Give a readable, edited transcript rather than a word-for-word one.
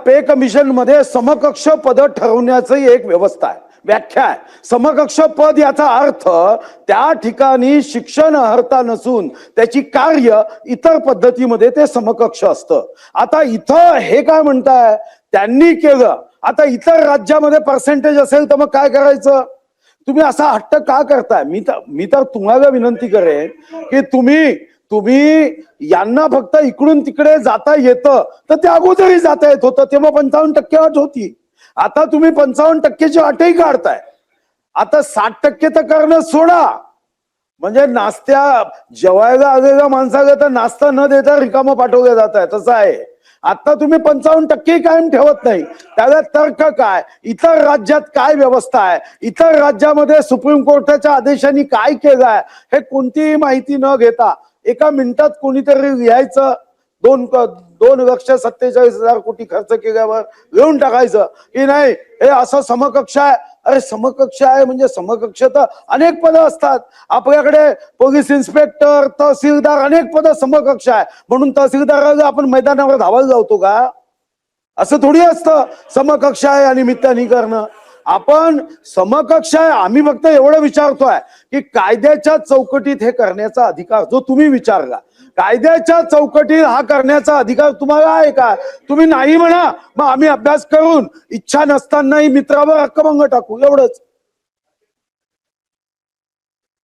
पे commission मध्ये समकक्ष पद ठरवण्याची एक व्यवस्था आहे, व्याख्या आहे. समकक्ष पद याचा अर्थ त्या ठिकाणी शिक्षण अर्हता नसून त्याची कार्य इतर पद्धतीमध्ये ते समकक्ष असतं. आता इथं हे काय म्हणताय, त्यांनी केलं, आता इतर राज्यामध्ये पर्सेंटेज असेल तर मग काय करायचं? तुम्ही असा हट्ट का करताय? मी तर तुम्हाला विनंती करेन की तुम्ही यांना फक्त इकडून तिकडे जाता येतं, तर त्या अगोदरही जाता येत होतं, तेव्हा 55% अट होती. आता तुम्ही 55%ची अटही काढताय. आता 60% तर करणं सोडा, म्हणजे नाश्त्या जेवायला आलेल्या माणसाला तर नाश्ता न देता रिकामं पाठवलं जात आहे, तसं आहे. आता तुम्ही 55% कायम ठेवत नाही, त्याला तर्क काय? इतर राज्यात काय व्यवस्था आहे, इतर राज्यामध्ये सुप्रीम कोर्टाच्या आदेशाने काय केलंय हे कोणतीही माहिती न घेता एका मिनिटात कोणीतरी लिहायचं, 2,47,000 कोटी खर्च केल्यावर लिहून टाकायचं की नाही हे असं समकक्ष आहे. अरे समकक्ष आहे म्हणजे समकक्ष तर अनेक पदं असतात आपल्याकडे. पोलीस इन्स्पेक्टर, तहसीलदार, अनेक पदं समकक्ष आहे म्हणून तहसीलदाराला आपण मैदानावर धावायला लावतो का? असं थोडी असतं समकक्ष आहे आणि निमित्ताने करणं. आपण समकक्ष आहे, आम्ही फक्त एवढं विचारतोय की कायद्याच्या चौकटीत हे करण्याचा अधिकार जो तुम्ही विचारला, कायद्याच्या चौकटीत हा करण्याचा अधिकार तुम्हाला आहे का? तुम्ही नाही म्हणा, मग आम्ही अभ्यास करून इच्छा नसतानाही मित्रावर हक्कभंग टाकू, एवढंच.